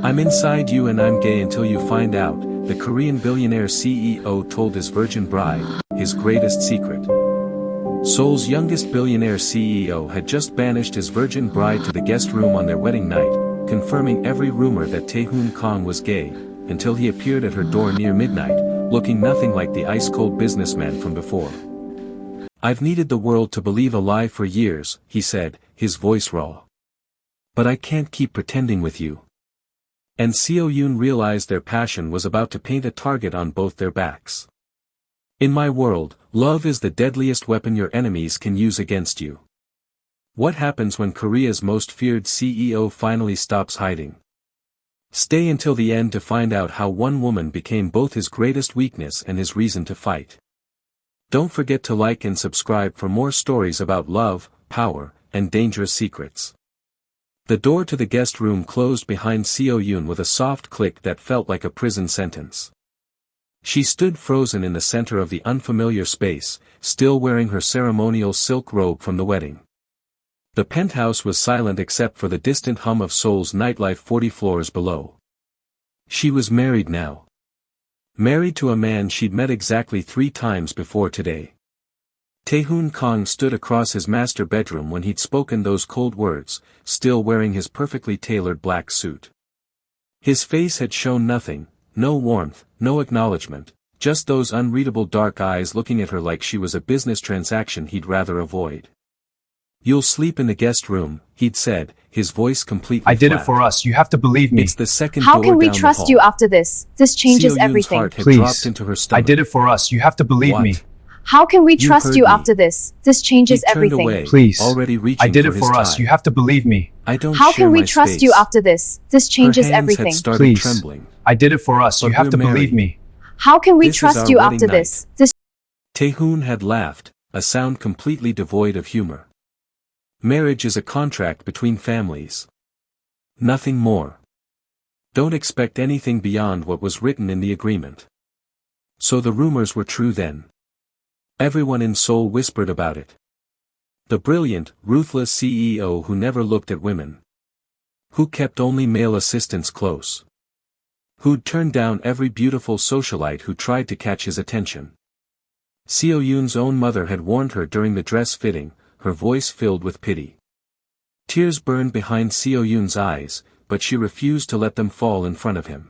I'm inside you and I'm gay until you find out, the Korean billionaire CEO told his virgin bride, his greatest secret. Seoul's youngest billionaire CEO had just banished his virgin bride to the guest room on their wedding night, confirming every rumor that Tae-hoon Kang was gay, until he appeared at her door near midnight, looking nothing like the ice-cold businessman from before. "I've needed the world to believe a lie for years," he said, his voice raw. "But I can't keep pretending with you." And Seo-yoon realized their passion was about to paint a target on both their backs. "In my world, love is the deadliest weapon your enemies can use against you." What happens when Korea's most feared CEO finally stops hiding? Stay until the end to find out how one woman became both his greatest weakness and his reason to fight. Don't forget to like and subscribe for more stories about love, power, and dangerous secrets. The door to the guest room closed behind Seo-yoon with a soft click that felt like a prison sentence. She stood frozen in the center of the unfamiliar space, still wearing her ceremonial silk robe from the wedding. The penthouse was silent except for the distant hum of Seoul's nightlife 40 floors below. She was married now. Married to a man she'd met exactly 3 times before today. Tae-hoon Kang stood across his master bedroom when he'd spoken those cold words, still wearing his perfectly tailored black suit. His face had shown nothing, no warmth, no acknowledgement, just those unreadable dark eyes looking at her like she was a business transaction he'd rather avoid. "You'll sleep in the guest room," he'd said, his voice completely I did flat. it for us, you have to believe me. It's the second How door can we down the trust hall. you after this? This changes Seo-yoon's everything. heart had Please. dropped into her I stomach. did it for us, you have to believe What? me. How can we You trust heard you me. after this? This He changes turned everything. away, Please. already reaching I did it his for us, tie. you have to believe me. "I don't How share can we my trust space." you after this? This changes Her hands everything. had started Please. trembling. I did it for us, But you have we're to believe married. me. How can we This is trust our you wedding after night. this? This Tae-hoon had laughed, a sound completely devoid of humor. "Marriage is a contract between families. Nothing more. Don't expect anything beyond what was written in the agreement." So the rumors were true then. Everyone in Seoul whispered about it. The brilliant, ruthless CEO who never looked at women. Who kept only male assistants close. Who'd turned down every beautiful socialite who tried to catch his attention. Seo-yoon's own mother had warned her during the dress fitting, her voice filled with pity. Tears burned behind Seo-yoon's eyes, but she refused to let them fall in front of him.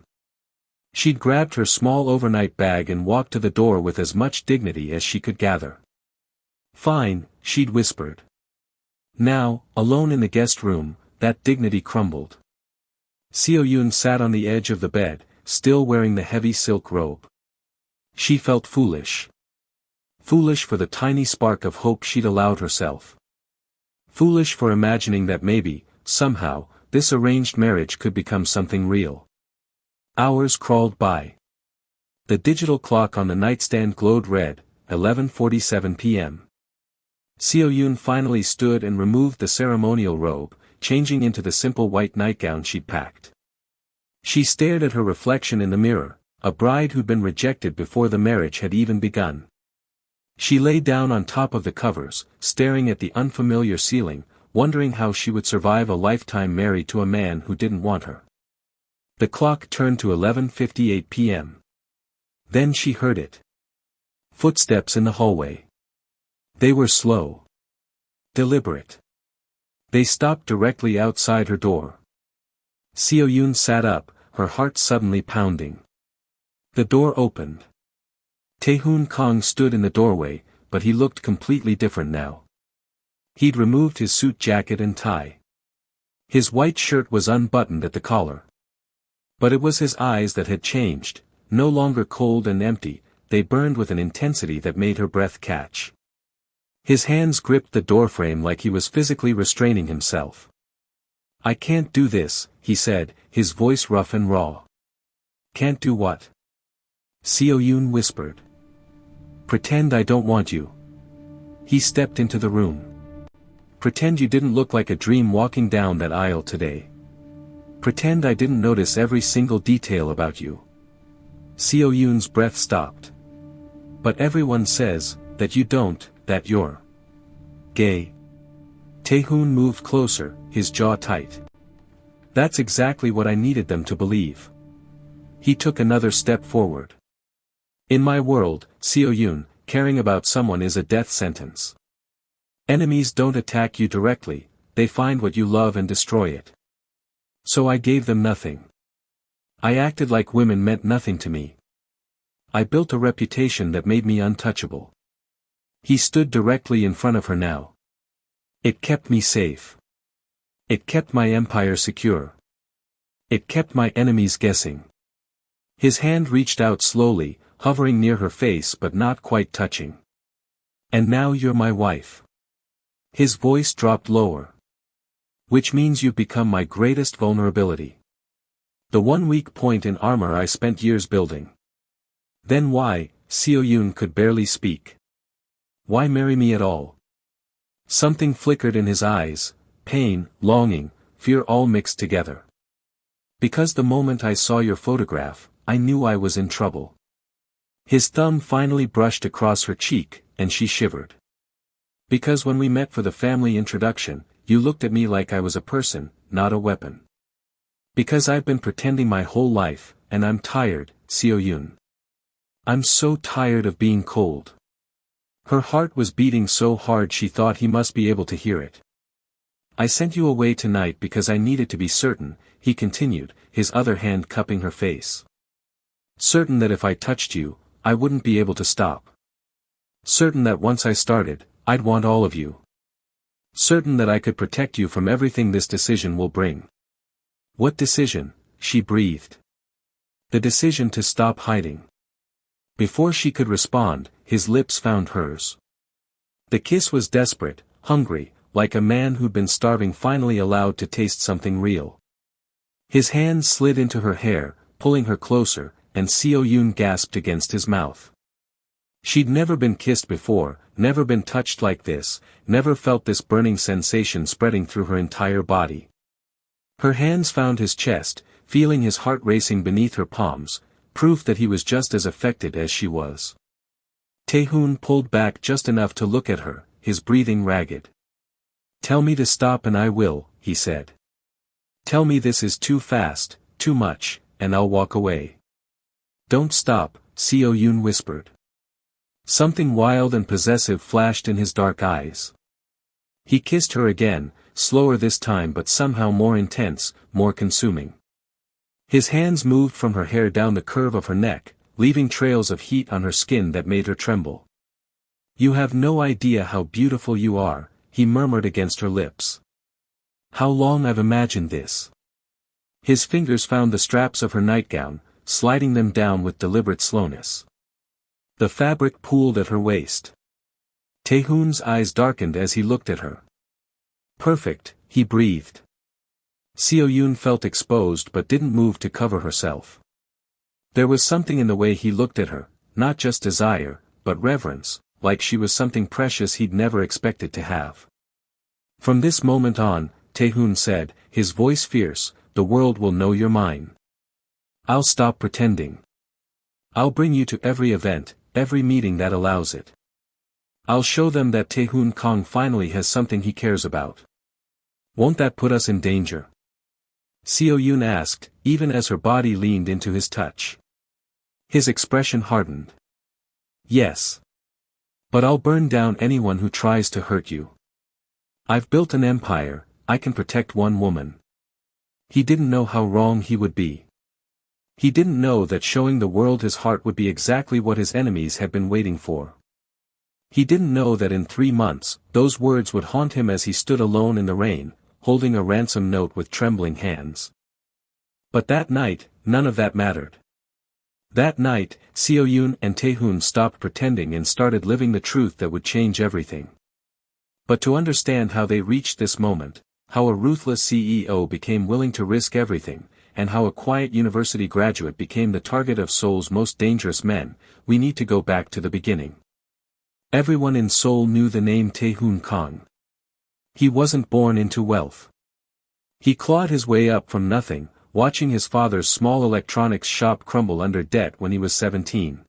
She'd grabbed her small overnight bag and walked to the door with as much dignity as she could gather. "Fine," she'd whispered. Now, alone in the guest room, that dignity crumbled. Seo-yoon sat on the edge of the bed, still wearing the heavy silk robe. She felt foolish. Foolish for the tiny spark of hope she'd allowed herself. Foolish for imagining that maybe, somehow, this arranged marriage could become something real. Hours crawled by. The digital clock on the nightstand glowed red, 11:47 p.m. Seo-yoon finally stood and removed the ceremonial robe, changing into the simple white nightgown she'd packed. She stared at her reflection in the mirror, a bride who'd been rejected before the marriage had even begun. She lay down on top of the covers, staring at the unfamiliar ceiling, wondering how she would survive a lifetime married to a man who didn't want her. The clock turned to 11:58 p.m. Then she heard it. Footsteps in the hallway. They were slow. Deliberate. They stopped directly outside her door. Seo-yoon sat up, her heart suddenly pounding. The door opened. Tae-hoon Kang stood in the doorway, but he looked completely different now. He'd removed his suit jacket and tie. His white shirt was unbuttoned at the collar. But it was his eyes that had changed, no longer cold and empty, they burned with an intensity that made her breath catch. His hands gripped the doorframe like he was physically restraining himself. "I can't do this," he said, his voice rough and raw. "Can't do what?" Seo-yoon whispered. "Pretend I don't want you." He stepped into the room. "Pretend you didn't look like a dream walking down that aisle today. Pretend I didn't notice every single detail about you." Seo-yoon's breath stopped. "But everyone says, that you don't, that you're gay." Tae-hoon moved closer, his jaw tight. That's exactly what I needed them to believe. He took another step forward. In my world, Seo-yoon, caring about someone is a death sentence. Enemies don't attack you directly, they find what you love and destroy it. So I gave them nothing. I acted like women meant nothing to me. I built a reputation that made me untouchable. He stood directly in front of her now. It kept me safe. It kept my empire secure. It kept my enemies guessing. His hand reached out slowly, hovering near her face but not quite touching. And now you're my wife. His voice dropped lower. Which means you've become my greatest vulnerability. The one weak point in armor I spent years building. Then why, Seo-yoon could barely speak. Why marry me at all? Something flickered in his eyes, pain, longing, fear all mixed together. Because the moment I saw your photograph, I knew I was in trouble. His thumb finally brushed across her cheek, and she shivered. Because when we met for the family introduction, you looked at me like I was a person, not a weapon. Because I've been pretending my whole life, and I'm tired, Seo-yoon. I'm so tired of being cold. Her heart was beating so hard she thought he must be able to hear it. I sent you away tonight because I needed to be certain, he continued, his other hand cupping her face. Certain that if I touched you, I wouldn't be able to stop. Certain that once I started, I'd want all of you. Certain that I could protect you from everything this decision will bring. What decision? She breathed. The decision to stop hiding. Before she could respond, his lips found hers. The kiss was desperate, hungry, like a man who'd been starving finally allowed to taste something real. His hands slid into her hair, pulling her closer, and Seo-yoon gasped against his mouth. She'd never been kissed before, never been touched like this, never felt this burning sensation spreading through her entire body. Her hands found his chest, feeling his heart racing beneath her palms, proof that he was just as affected as she was. Tae-hoon pulled back just enough to look at her, his breathing ragged. Tell me to stop and I will, he said. Tell me this is too fast, too much, and I'll walk away. Don't stop, Seo-yoon whispered. Something wild and possessive flashed in his dark eyes. He kissed her again, slower this time but somehow more intense, more consuming. His hands moved from her hair down the curve of her neck, leaving trails of heat on her skin that made her tremble. You have no idea how beautiful you are, he murmured against her lips. How long I've imagined this. His fingers found the straps of her nightgown, sliding them down with deliberate slowness. The fabric pooled at her waist. Tae-hoon's eyes darkened as he looked at her. Perfect, he breathed. Seo-yoon felt exposed but didn't move to cover herself. There was something in the way he looked at her, not just desire, but reverence, like she was something precious he'd never expected to have. From this moment on, Tae-hoon said, his voice fierce, the world will know you're mine. I'll stop pretending. I'll bring you to every event, every meeting that allows it. I'll show them that Tae-hoon Kang finally has something he cares about. Won't that put us in danger? Seo-yoon asked, even as her body leaned into his touch. His expression hardened. Yes. But I'll burn down anyone who tries to hurt you. I've built an empire, I can protect one woman. He didn't know how wrong he would be. He didn't know that showing the world his heart would be exactly what his enemies had been waiting for. He didn't know that in 3 months, those words would haunt him as he stood alone in the rain, holding a ransom note with trembling hands. But that night, none of that mattered. That night, Seo-yoon and Tae-hoon stopped pretending and started living the truth that would change everything. But to understand how they reached this moment, how a ruthless CEO became willing to risk everything, and how a quiet university graduate became the target of Seoul's most dangerous men, we need to go back to the beginning. Everyone in Seoul knew the name Tae-hoon Kang. He wasn't born into wealth. He clawed his way up from nothing, watching his father's small electronics shop crumble under debt when he was 17.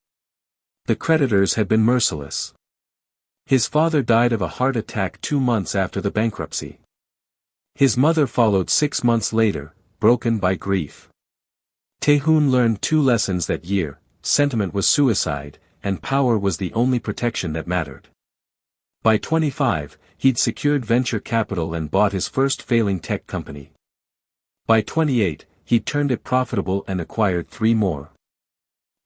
The creditors had been merciless. His father died of a heart attack 2 months after the bankruptcy. His mother followed 6 months later, broken by grief. Tae-hoon learned 2 lessons that year: sentiment was suicide, and power was the only protection that mattered. By 25, he'd secured venture capital and bought his first failing tech company. By 28, he'd turned it profitable and acquired 3 more.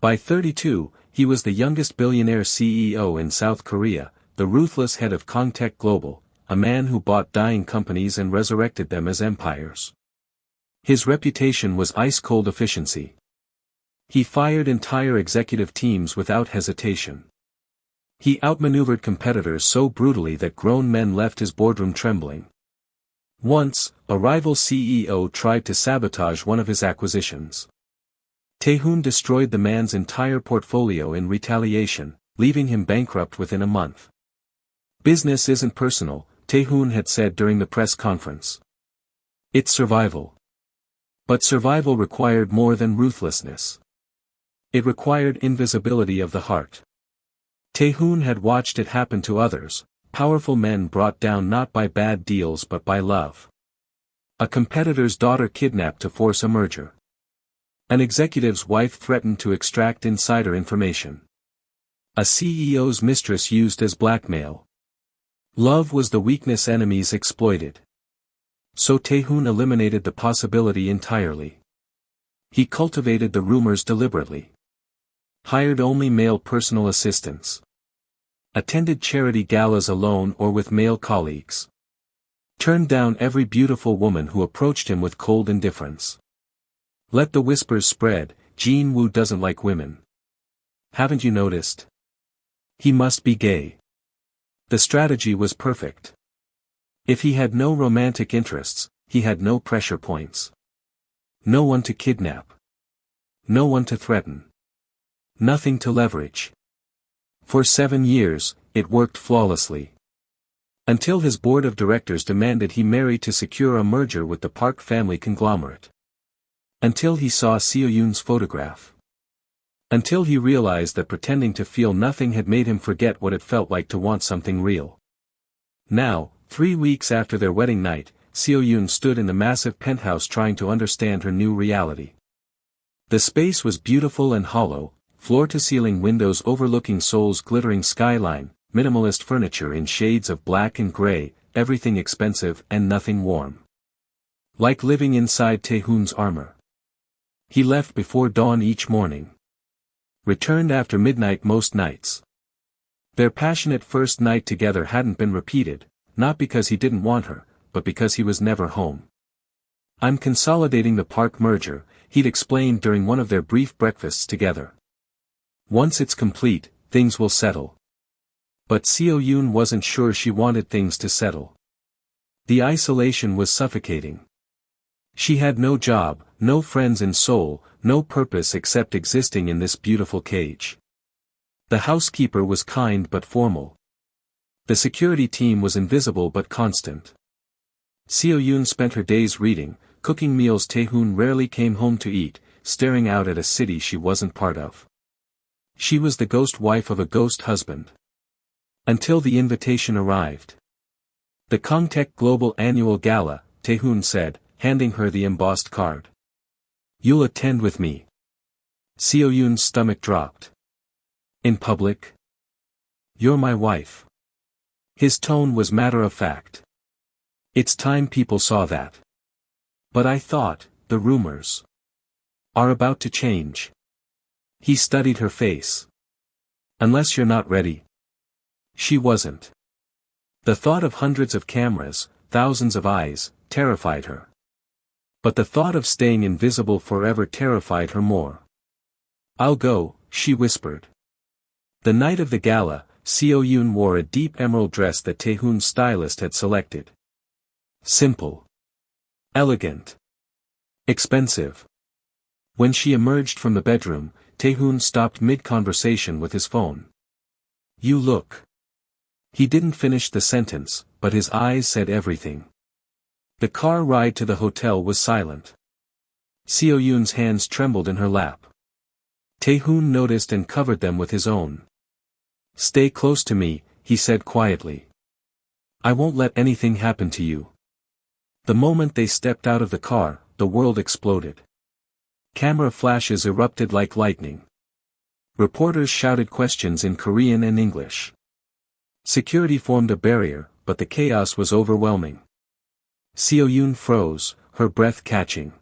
By 32, he was the youngest billionaire CEO in South Korea, the ruthless head of Kangtech Global, a man who bought dying companies and resurrected them as empires. His reputation was ice-cold efficiency. He fired entire executive teams without hesitation. He outmaneuvered competitors so brutally that grown men left his boardroom trembling. Once, a rival CEO tried to sabotage one of his acquisitions. Tae-hoon destroyed the man's entire portfolio in retaliation, leaving him bankrupt within a month. "Business isn't personal," Tae-hoon had said during the press conference. "It's survival." But survival required more than ruthlessness. It required invisibility of the heart. Tae-hoon had watched it happen to others, powerful men brought down not by bad deals but by love. A competitor's daughter kidnapped to force a merger. An executive's wife threatened to extract insider information. A CEO's mistress used as blackmail. Love was the weakness enemies exploited. So Tae-hoon eliminated the possibility entirely. He cultivated the rumors deliberately. Hired only male personal assistants. Attended charity galas alone or with male colleagues. Turned down every beautiful woman who approached him with cold indifference. Let the whispers spread, Jean Woo doesn't like women. Haven't you noticed? He must be gay. The strategy was perfect. If he had no romantic interests, he had no pressure points. No one to kidnap. No one to threaten. Nothing to leverage. For 7 years, it worked flawlessly. Until his board of directors demanded he marry to secure a merger with the Park family conglomerate. Until he saw Seo-yoon's photograph. Until he realized that pretending to feel nothing had made him forget what it felt like to want something real. Now, 3 weeks after their wedding night, Seo-yoon stood in the massive penthouse trying to understand her new reality. The space was beautiful and hollow, floor-to-ceiling windows overlooking Seoul's glittering skyline, minimalist furniture in shades of black and gray, everything expensive and nothing warm. Like living inside Tae-hoon's armor. He left before dawn each morning. Returned after midnight most nights. Their passionate first night together hadn't been repeated, not because he didn't want her, but because he was never home. "I'm consolidating the Park merger," he'd explained during one of their brief breakfasts together. "Once it's complete, things will settle." But Seo-yoon wasn't sure she wanted things to settle. The isolation was suffocating. She had no job, no friends in Seoul, no purpose except existing in this beautiful cage. The housekeeper was kind but formal. The security team was invisible but constant. Seo-yoon spent her days reading, cooking meals Tae-hoon rarely came home to eat, staring out at a city she wasn't part of. She was the ghost wife of a ghost husband. Until the invitation arrived. "The Kangtech Global Annual Gala," Tae-hoon said, handing her the embossed card. "You'll attend with me." Seo-yoon's stomach dropped. "In public? You're my wife." His tone was matter-of-fact. "It's time people saw that. But I thought, the rumors are about to change." He studied her face. "Unless you're not ready." She wasn't. The thought of hundreds of cameras, thousands of eyes, terrified her. But the thought of staying invisible forever terrified her more. "I'll go," she whispered. The night of the gala, Seo-yoon wore a deep emerald dress that Tae-hoon's stylist had selected. Simple. Elegant. Expensive. When she emerged from the bedroom, Tae-hoon stopped mid-conversation with his phone. "You look." He didn't finish the sentence, but his eyes said everything. The car ride to the hotel was silent. Seo-yoon's hands trembled in her lap. Tae-hoon noticed and covered them with his own. "Stay close to me," he said quietly. "I won't let anything happen to you." The moment they stepped out of the car, the world exploded. Camera flashes erupted like lightning. Reporters shouted questions in Korean and English. Security formed a barrier, but the chaos was overwhelming. Seo-yoon froze, her breath catching.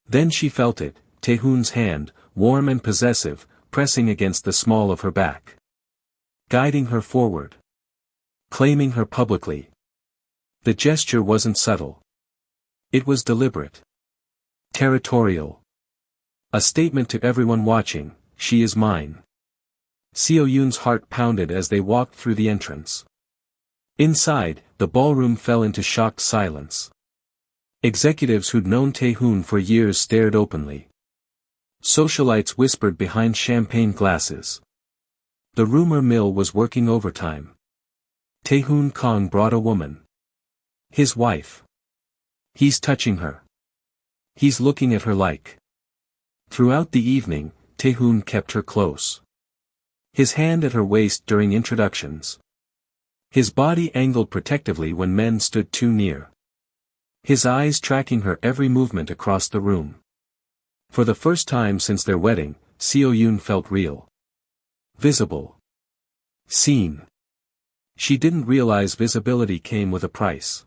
Then she felt it, Tae-hoon's hand, warm and possessive, pressing against the small of her back. Guiding her forward. Claiming her publicly. The gesture wasn't subtle. It was deliberate. Territorial. A statement to everyone watching, she is mine. Seo-yoon's heart pounded as they walked through the entrance. Inside, the ballroom fell into shocked silence. Executives who'd known Tae-hoon for years stared openly. Socialites whispered behind champagne glasses. The rumor mill was working overtime. Tae-hoon Kang brought a woman. His wife. He's touching her. He's looking at her like. Throughout the evening, Tae-hoon kept her close. His hand at her waist during introductions. His body angled protectively when men stood too near. His eyes tracking her every movement across the room. For the first time since their wedding, Seo-yoon felt real. Visible. Seen. She didn't realize visibility came with a price.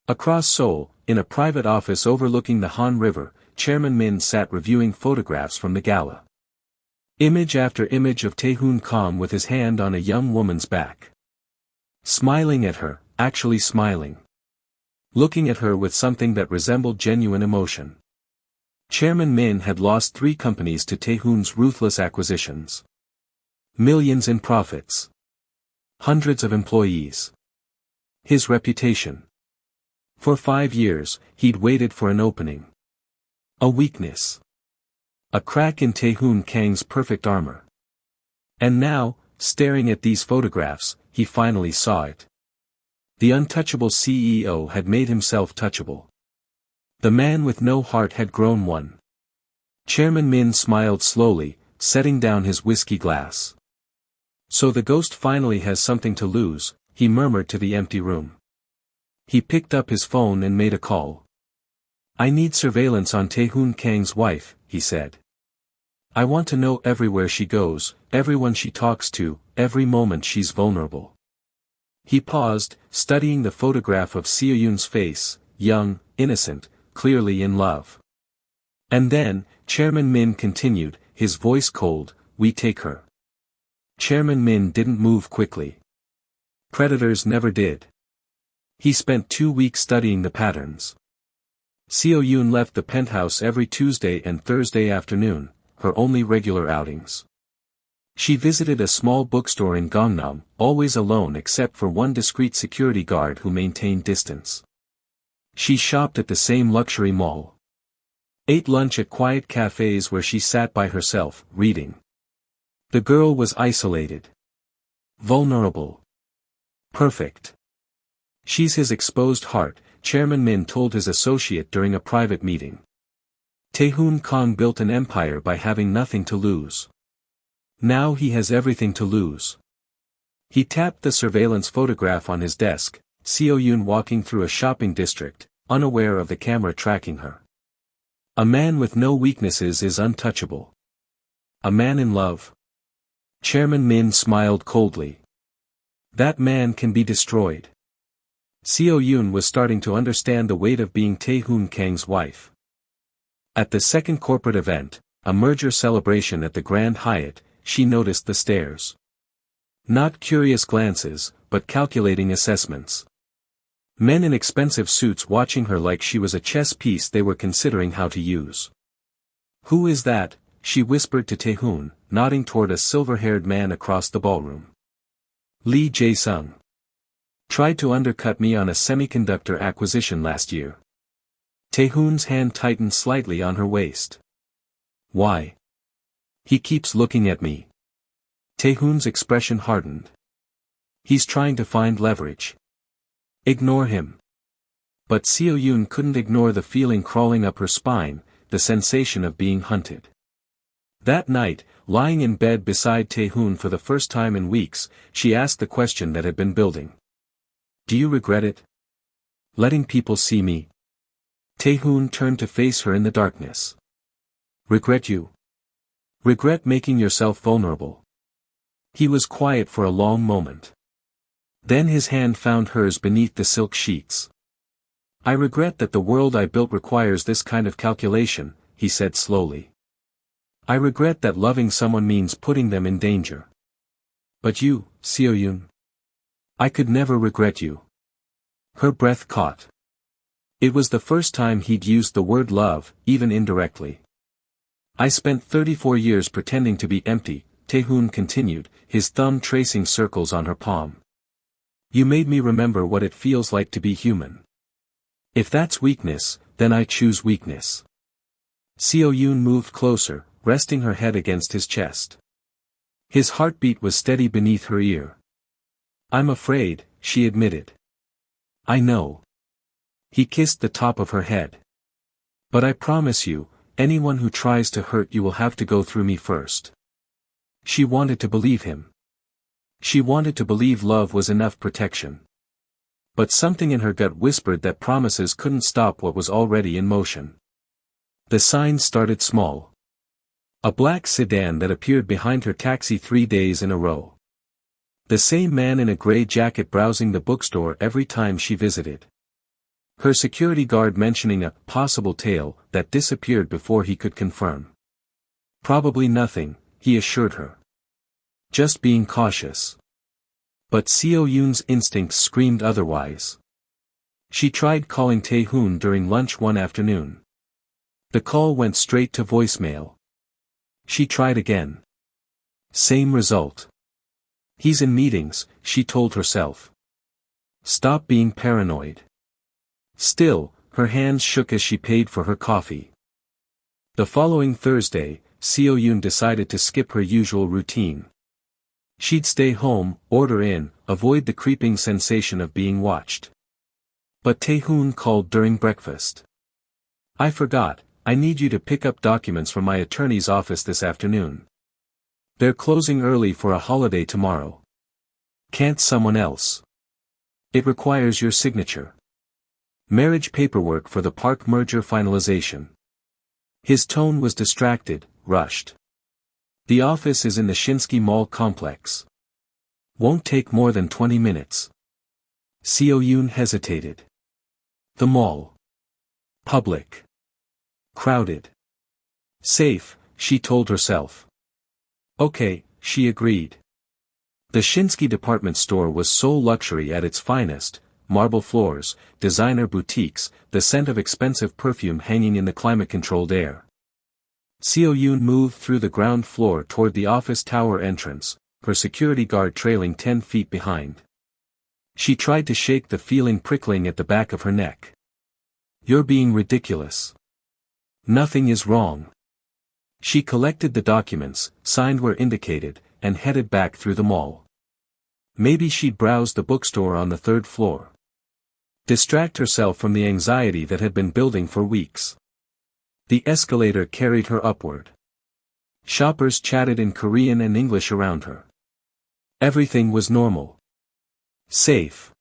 Across Seoul, in a private office overlooking the Han River, Chairman Min sat reviewing photographs from the gala. Image after image of Tae-hoon Kang with his hand on a young woman's back. Smiling at her, actually smiling. Looking at her with something that resembled genuine emotion. Chairman Min had lost 3 companies to Tae-hoon's ruthless acquisitions. Millions in profits. Hundreds of employees. His reputation. For 5 years, he'd waited for an opening. A weakness. A crack in Tae-hoon Kang's perfect armor. And now, staring at these photographs, he finally saw it. The untouchable CEO had made himself touchable. The man with no heart had grown one. Chairman Min smiled slowly, setting down his whiskey glass. So the ghost finally has something to lose, he murmured to the empty room. He picked up his phone and made a call. I need surveillance on Tae-hoon Kang's wife, he said. I want to know everywhere she goes, everyone she talks to, every moment she's vulnerable. He paused, studying the photograph of Seo-yoon's face, young, innocent, clearly in love. And then, Chairman Min continued, his voice cold, we take her. Chairman Min didn't move quickly. Predators never did. He spent 2 weeks studying the patterns. Seo-yoon left the penthouse every Tuesday and Thursday afternoon, her only regular outings. She visited a small bookstore in Gangnam, always alone except for one discreet security guard who maintained distance. She shopped at the same luxury mall. Ate lunch at quiet cafes where she sat by herself, reading. The girl was isolated. Vulnerable. Perfect. She's his exposed heart, Chairman Min told his associate during a private meeting. Tae-hoon Kang built an empire by having nothing to lose. Now he has everything to lose. He tapped the surveillance photograph on his desk, Seo-yoon walking through a shopping district, unaware of the camera tracking her. A man with no weaknesses is untouchable. A man in love. Chairman Min smiled coldly. That man can be destroyed. Seo-yoon was starting to understand the weight of being Tae-hoon Kang's wife. At the second corporate event, a merger celebration at the Grand Hyatt, she noticed the stares. Not curious glances, but calculating assessments. Men in expensive suits watching her like she was a chess piece they were considering how to use. Who is that? She whispered to Tae-hoon, nodding toward a silver-haired man across the ballroom. Lee Jae-sung. Tried to undercut me on a semiconductor acquisition last year. Tae-hoon's hand tightened slightly on her waist. Why? He keeps looking at me. Tae-hoon's expression hardened. He's trying to find leverage. Ignore him. But Seo-yoon couldn't ignore the feeling crawling up her spine, the sensation of being hunted. That night, lying in bed beside Tae-hoon for the first time in weeks, she asked the question that had been building. Do you regret it? Letting people see me? Tae-hoon turned to face her in the darkness. Regret you? Regret making yourself vulnerable? He was quiet for a long moment. Then his hand found hers beneath the silk sheets. I regret that the world I built requires this kind of calculation, he said slowly. I regret that loving someone means putting them in danger. But you, Seo-yoon. I could never regret you. Her breath caught. It was the first time he'd used the word love, even indirectly. I spent 34 years pretending to be empty, Tae-hoon continued, his thumb tracing circles on her palm. You made me remember what it feels like to be human. If that's weakness, then I choose weakness. Seo-yoon moved closer, resting her head against his chest. His heartbeat was steady beneath her ear. I'm afraid, she admitted. I know. He kissed the top of her head. But I promise you, anyone who tries to hurt you will have to go through me first. She wanted to believe him. She wanted to believe love was enough protection. But something in her gut whispered that promises couldn't stop what was already in motion. The signs started small. A black sedan that appeared behind her taxi 3 days in a row. The same man in a gray jacket browsing the bookstore every time she visited. Her security guard mentioning a possible tale that disappeared before he could confirm. Probably nothing, he assured her. Just being cautious. But Seo-yoon's instincts screamed otherwise. She tried calling Tae-hoon during lunch one afternoon. The call went straight to voicemail. She tried again. Same result. He's in meetings, she told herself. Stop being paranoid. Still, her hands shook as she paid for her coffee. The following Thursday, Seo-yoon decided to skip her usual routine. She'd stay home, order in, avoid the creeping sensation of being watched. But Tae-hoon called during breakfast. I forgot, I need you to pick up documents from my attorney's office this afternoon. They're closing early for a holiday tomorrow. Can't someone else? It requires your signature. Marriage paperwork for the Park merger finalization. His tone was distracted, rushed. The office is in the Shinseki Mall complex. Won't take more than 20 minutes. Seo-yoon hesitated. The mall. Public. Crowded. Safe, she told herself. Okay, she agreed. The Shinseki department store was Seoul luxury at its finest, marble floors, designer boutiques, the scent of expensive perfume hanging in the climate-controlled air. Seo-yoon moved through the ground floor toward the office tower entrance, her security guard trailing 10 feet behind. She tried to shake the feeling prickling at the back of her neck. You're being ridiculous. Nothing is wrong. She collected the documents, signed where indicated, and headed back through the mall. Maybe she'd browse the bookstore on the 3rd floor. Distract herself from the anxiety that had been building for weeks. The escalator carried her upward. Shoppers chatted in Korean and English around her. Everything was normal. Safe.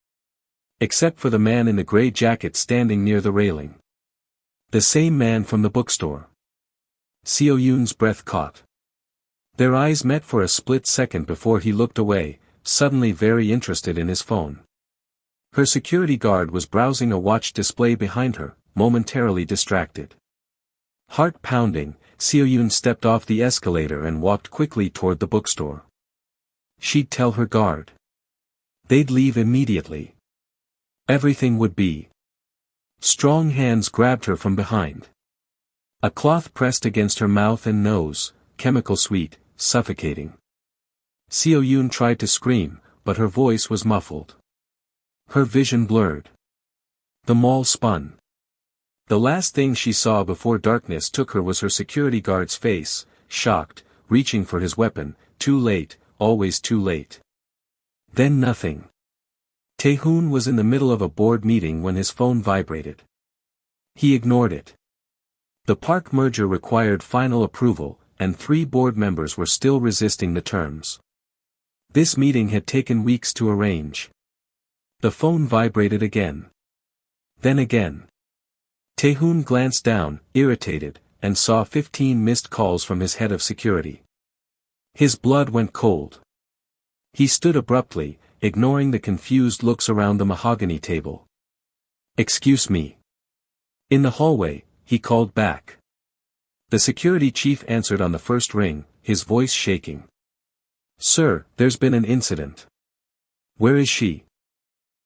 Except for the man in the gray jacket standing near the railing. The same man from the bookstore. Seo-yoon's breath caught. Their eyes met for a split second before he looked away, suddenly very interested in his phone. Her security guard was browsing a watch display behind her, momentarily distracted. Heart pounding, Seo-yoon stepped off the escalator and walked quickly toward the bookstore. She'd tell her guard. They'd leave immediately. Everything would be. Strong hands grabbed her from behind. A cloth pressed against her mouth and nose, chemical sweet, suffocating. Seo-yoon tried to scream, but her voice was muffled. Her vision blurred. The mall spun. The last thing she saw before darkness took her was her security guard's face, shocked, reaching for his weapon, too late, always too late. Then nothing. Tae-hoon was in the middle of a board meeting when his phone vibrated. He ignored it. The Park merger required final approval, and 3 board members were still resisting the terms. This meeting had taken weeks to arrange. The phone vibrated again. Then again. Tae-hoon glanced down, irritated, and saw 15 missed calls from his head of security. His blood went cold. He stood abruptly, ignoring the confused looks around the mahogany table. "Excuse me." In the hallway, he called back. The security chief answered on the first ring, his voice shaking. "Sir, there's been an incident." "Where is she?"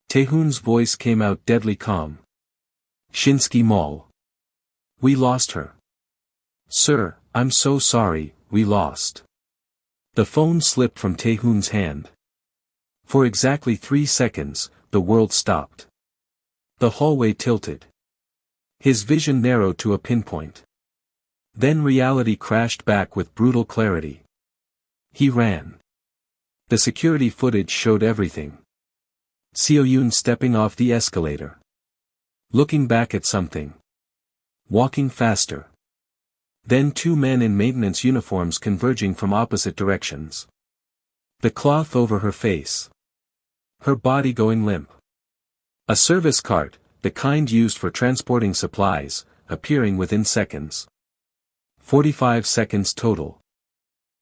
Tae-hoon's voice came out deadly calm. "Shinseki Mall. We lost her." "Sir, I'm so sorry, we lost." The phone slipped from Tae-hoon's hand. For exactly 3 seconds, the world stopped. The hallway tilted. His vision narrowed to a pinpoint. Then reality crashed back with brutal clarity. He ran. The security footage showed everything. Seo-yoon stepping off the escalator. Looking back at something. Walking faster. Then 2 men in maintenance uniforms converging from opposite directions. The cloth over her face. Her body going limp. A service cart, the kind used for transporting supplies, appearing within seconds. 45 seconds total.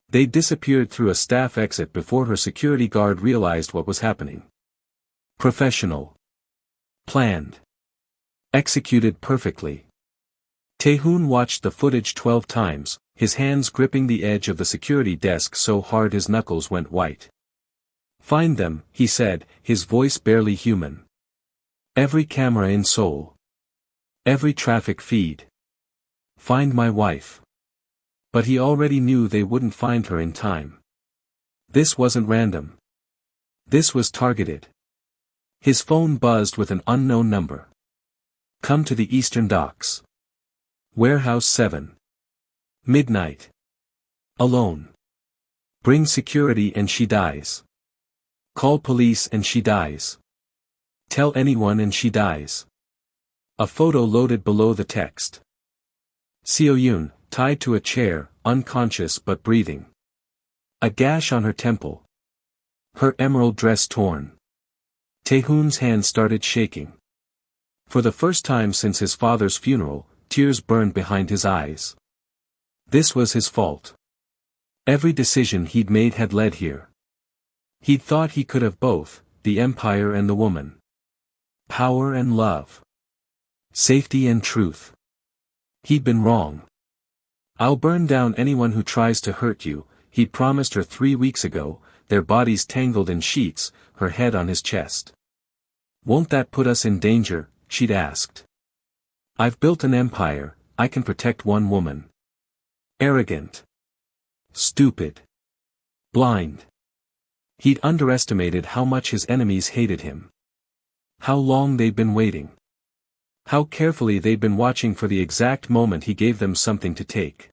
They disappeared through a staff exit before her security guard realized what was happening. Professional. Planned. Executed perfectly. Tae-hoon watched the footage 12 times, his hands gripping the edge of the security desk so hard his knuckles went white. "Find them," he said, his voice barely human. "Every camera in Seoul. Every traffic feed. Find my wife." But he already knew they wouldn't find her in time. This wasn't random. This was targeted. His phone buzzed with an unknown number. "Come to the Eastern Docks. Warehouse 7. Midnight. Alone. Bring security and she dies. Call police and she dies. Tell anyone and she dies." A photo loaded below the text. Seo-yoon, tied to a chair, unconscious but breathing. A gash on her temple. Her emerald dress torn. Tae-hoon's hand started shaking. For the first time since his father's funeral, tears burned behind his eyes. This was his fault. Every decision he'd made had led here. He'd thought he could have both, the empire and the woman. Power and love. Safety and truth. He'd been wrong. "I'll burn down anyone who tries to hurt you," he'd promised her 3 weeks ago, their bodies tangled in sheets, her head on his chest. "Won't that put us in danger?" she'd asked. "I've built an empire, I can protect one woman." Arrogant. Stupid. Blind. He'd underestimated how much his enemies hated him. How long they'd been waiting. How carefully they'd been watching for the exact moment he gave them something to take.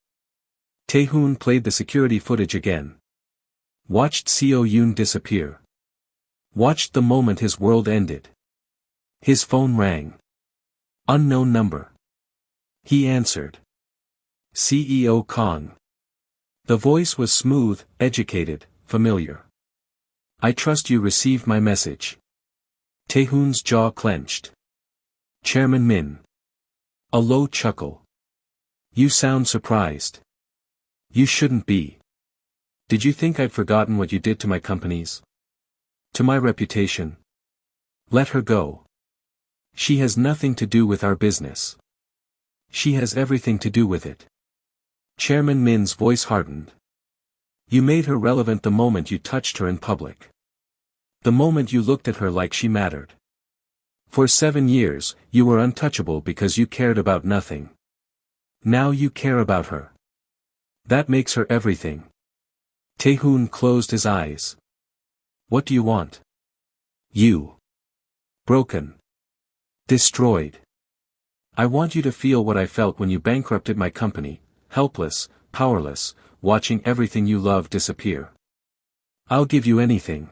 Tae-hoon played the security footage again. Watched Seo-yoon disappear. Watched the moment his world ended. His phone rang. Unknown number. He answered. CEO Kang. The voice was smooth, educated, familiar. "I trust you received my message." Tae-hoon's jaw clenched. Chairman Min. A low chuckle. "You sound surprised." "You shouldn't be. Did you think I'd forgotten what you did to my companies? To my reputation? Let her go. She has nothing to do with our business. She has everything to do with it." Chairman Min's voice hardened. "You made her relevant the moment you touched her in public. The moment you looked at her like she mattered. For 7 years, you were untouchable because you cared about nothing. Now you care about her. That makes her everything." Tae-hoon closed his eyes. "What do you want?" "You. Broken. Destroyed. I want you to feel what I felt when you bankrupted my company, helpless, powerless, watching everything you love disappear. I'll give you anything.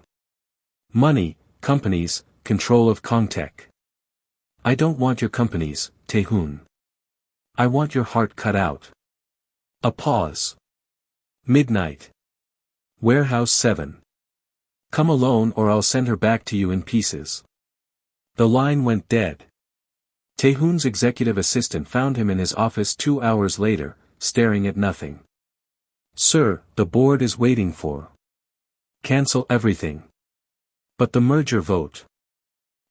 Money, companies, control of Kongtech. I don't want your companies, Tae-hoon. I want your heart cut out." A pause. Midnight. Warehouse 7. "Come alone or I'll send her back to you in pieces." The line went dead. Tae-hoon's executive assistant found him in his office 2 hours later, staring at nothing. "Sir, the board is waiting for. Cancel everything. But the merger vote.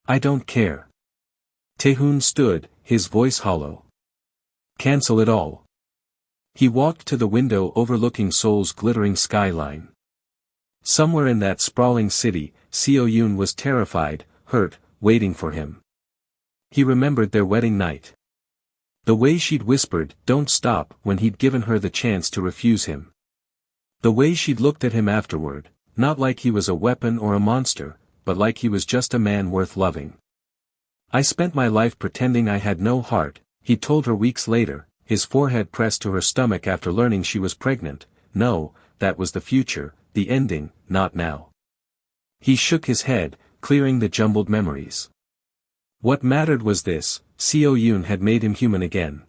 I don't care." Tae-hoon stood, his voice hollow. "Cancel it all." He walked to the window overlooking Seoul's glittering skyline. Somewhere in that sprawling city, Seo-yoon was terrified, hurt, waiting for him. He remembered their wedding night. The way she'd whispered, "Don't stop," when he'd given her the chance to refuse him. The way she'd looked at him afterward, not like he was a weapon or a monster, but like he was just a man worth loving. "I spent my life pretending I had no heart," he told her weeks later, his forehead pressed to her stomach after learning she was pregnant. No, that was the future, the ending, not now. He shook his head, clearing the jumbled memories. What mattered was this: Seo-yoon had made him human again.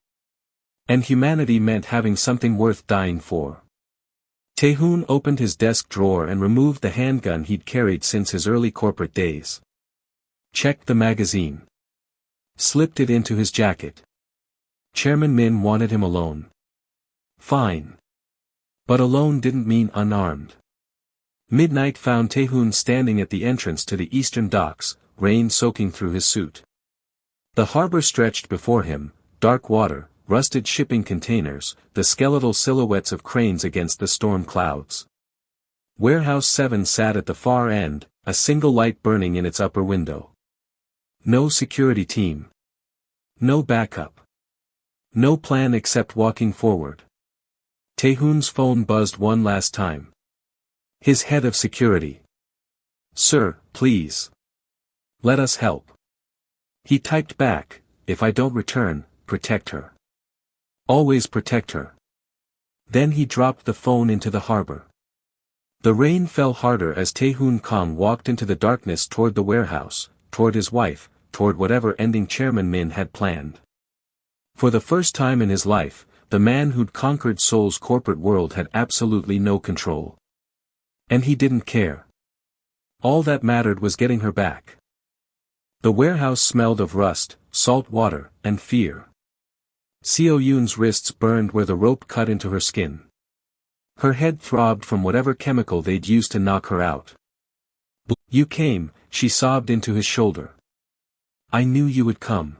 And humanity meant having something worth dying for. Tae-hoon opened his desk drawer and removed the handgun he'd carried since his early corporate days. Checked the magazine. Slipped it into his jacket. Chairman Min wanted him alone. Fine. But alone didn't mean unarmed. Midnight found Tae-hoon standing at the entrance to the eastern docks, rain soaking through his suit. The harbor stretched before him, dark water, rusted shipping containers, the skeletal silhouettes of cranes against the storm clouds. Warehouse 7 sat at the far end, a single light burning in its upper window. No security team. No backup. No plan except walking forward. Tae-hoon's phone buzzed one last time. His head of security. "Sir, please. Let us help." He typed back, "If I don't return, protect her. Always protect her." Then he dropped the phone into the harbor. The rain fell harder as Tae-hoon Kang walked into the darkness toward the warehouse, toward his wife, toward whatever ending Chairman Min had planned. For the first time in his life, the man who'd conquered Seoul's corporate world had absolutely no control. And he didn't care. All that mattered was getting her back. The warehouse smelled of rust, salt water, and fear. Seo-yoon's wrists burned where the rope cut into her skin. Her head throbbed from whatever chemical they'd used to knock her out. "You came," she sobbed into his shoulder. "I knew you would come."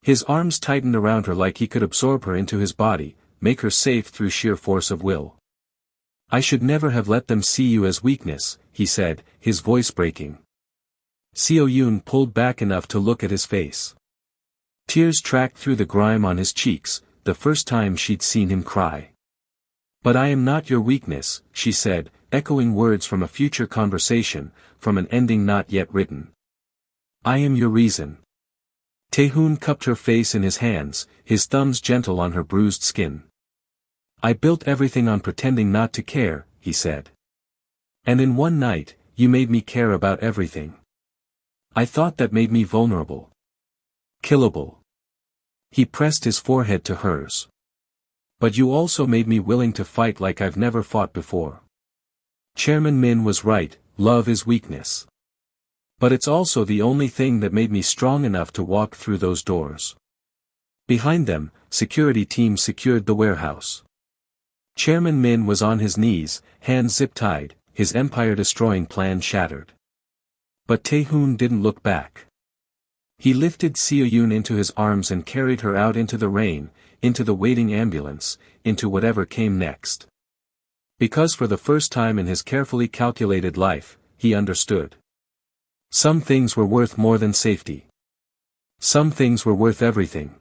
His arms tightened around her like he could absorb her into his body, make her safe through sheer force of will. "I should never have let them see you as weakness," he said, his voice breaking. Seo-yoon pulled back enough to look at his face. Tears tracked through the grime on his cheeks, the first time she'd seen him cry. "But I am not your weakness," she said, echoing words from a future conversation, from an ending not yet written. "I am your reason." Tae-hoon cupped her face in his hands, his thumbs gentle on her bruised skin. "I built everything on pretending not to care," he said. "And in one night, you made me care about everything. I thought that made me vulnerable. Killable." He pressed his forehead to hers. "But you also made me willing to fight like I've never fought before. Chairman Min was right, love is weakness. But it's also the only thing that made me strong enough to walk through those doors." Behind them, security teams secured the warehouse. Chairman Min was on his knees, hands zip-tied, his empire-destroying plan shattered. But Tae-hoon didn't look back. He lifted Seo-yoon into his arms and carried her out into the rain, into the waiting ambulance, into whatever came next. Because for the first time in his carefully calculated life, he understood. Some things were worth more than safety. Some things were worth everything.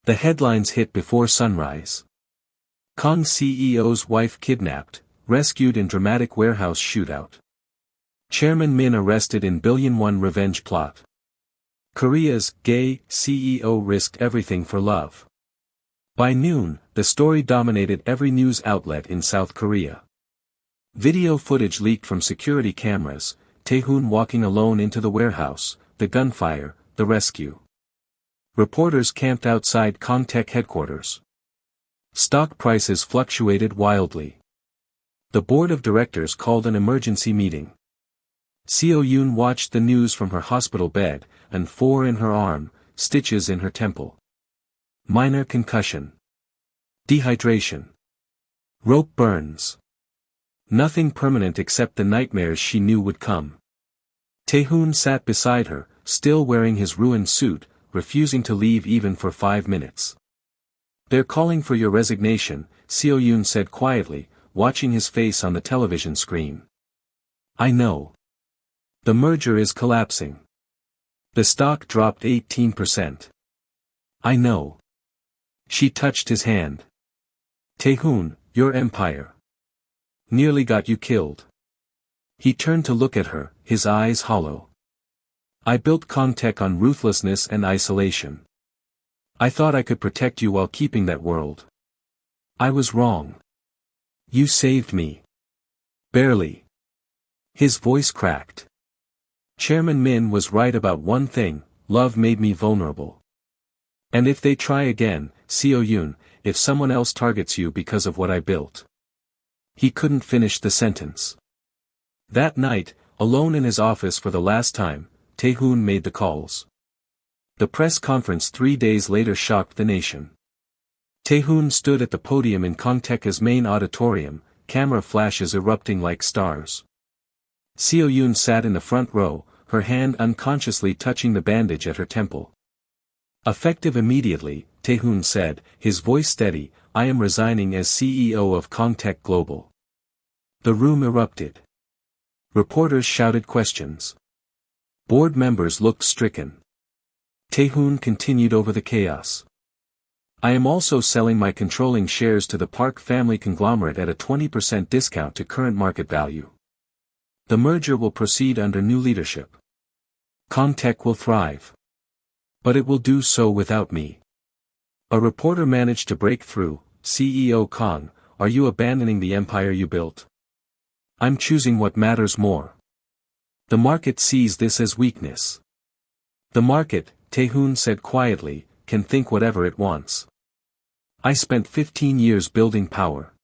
The headlines hit before sunrise. Kang CEO's wife kidnapped, rescued in dramatic warehouse shootout. Chairman Min arrested in Billionaire revenge plot. Korea's gay CEO risked everything for love. By noon, the story dominated every news outlet in South Korea. Video footage leaked from security cameras, Tae-hoon walking alone into the warehouse, the gunfire, the rescue. Reporters camped outside Kangtech headquarters. Stock prices fluctuated wildly. The board of directors called an emergency meeting. Seo-yoon watched the news from her hospital bed, an 4 in her arm, stitches in her temple. Minor concussion. Dehydration. Rope burns. Nothing permanent except the nightmares she knew would come. Tae-hoon sat beside her, still wearing his ruined suit, refusing to leave even for 5 minutes. "They're calling for your resignation," Seo-yoon said quietly, watching his face on the television screen. "I know. The merger is collapsing. The stock dropped 18%. I know." She touched his hand. "Tae-hoon, your empire nearly got you killed." He turned to look at her, his eyes hollow. "I built Kangtech on ruthlessness and isolation. I thought I could protect you while keeping that world. I was wrong. You saved me. Barely." His voice cracked. "Chairman Min was right about one thing, love made me vulnerable. And if they try again, Seo-yoon, if someone else targets you because of what I built." He couldn't finish the sentence. That night, alone in his office for the last time, Tae-hoon made the calls. The press conference 3 days later shocked the nation. Tae-hoon stood at the podium in Kangtech's main auditorium, camera flashes erupting like stars. Seo-yoon sat in the front row, her hand unconsciously touching the bandage at her temple. "Effective immediately," Tae-hoon said, his voice steady, "I am resigning as CEO of Kangtech Global." The room erupted. Reporters shouted questions. Board members looked stricken. Tae-hoon continued over the chaos. "I am also selling my controlling shares to the Park family conglomerate at a 20% discount to current market value. The merger will proceed under new leadership. Kangtech will thrive. But it will do so without me." A reporter managed to break through. "CEO Kang, are you abandoning the empire you built?" "I'm choosing what matters more. The market sees this as weakness." "The market," Tae-hoon said quietly, "can think whatever it wants. I spent 15 years building power.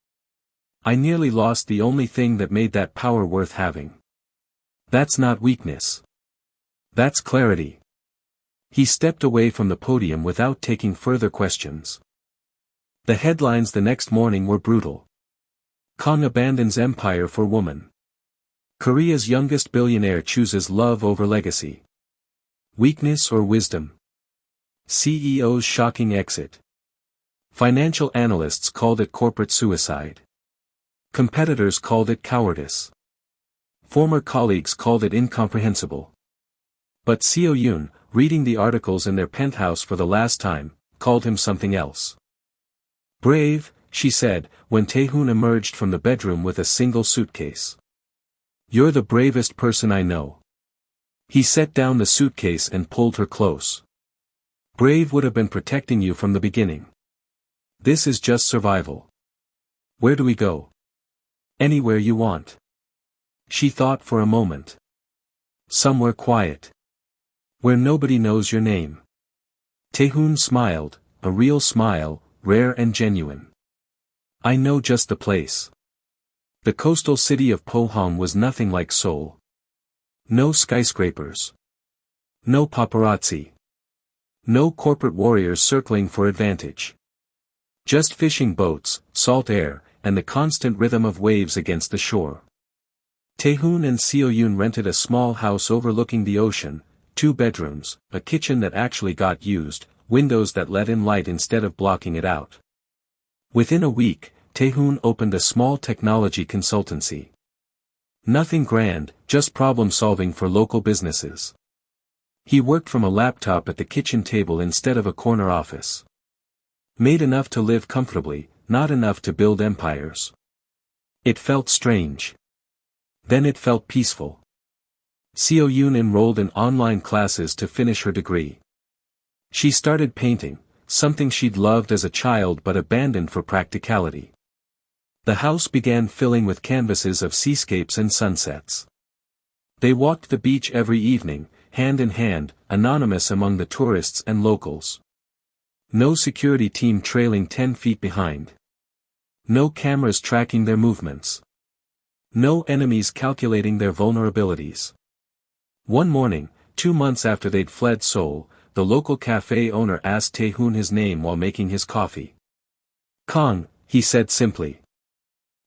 I nearly lost the only thing that made that power worth having. That's not weakness. That's clarity." He stepped away from the podium without taking further questions. The headlines the next morning were brutal. Kang abandons empire for woman. Korea's youngest billionaire chooses love over legacy. Weakness or wisdom? CEO's shocking exit. Financial analysts called it corporate suicide. Competitors called it cowardice. Former colleagues called it incomprehensible. But Seo-yoon, reading the articles in their penthouse for the last time, called him something else. "Brave," she said, when Tae-hoon emerged from the bedroom with a single suitcase. "You're the bravest person I know." He set down the suitcase and pulled her close. "Brave would have been protecting you from the beginning. This is just survival. Where do we go?" "Anywhere you want." She thought for a moment. "Somewhere quiet. Where nobody knows your name." Tae-hoon smiled, a real smile, rare and genuine. "I know just the place." The coastal city of Pohang was nothing like Seoul. No skyscrapers. No paparazzi. No corporate warriors circling for advantage. Just fishing boats, salt air, and the constant rhythm of waves against the shore. Tae-hoon and Seo-yoon rented a small house overlooking the ocean, 2 bedrooms, a kitchen that actually got used, windows that let in light instead of blocking it out. Within a week, Tae-hoon opened a small technology consultancy. Nothing grand, just problem-solving for local businesses. He worked from a laptop at the kitchen table instead of a corner office. Made enough to live comfortably, not enough to build empires. It felt strange. Then it felt peaceful. Seo-yoon enrolled in online classes to finish her degree. She started painting, something she'd loved as a child but abandoned for practicality. The house began filling with canvases of seascapes and sunsets. They walked the beach every evening, hand in hand, anonymous among the tourists and locals. No security team trailing 10 feet behind. No cameras tracking their movements. No enemies calculating their vulnerabilities. One morning, 2 months after they'd fled Seoul, the local cafe owner asked Tae-hoon his name while making his coffee. Kang, he said simply.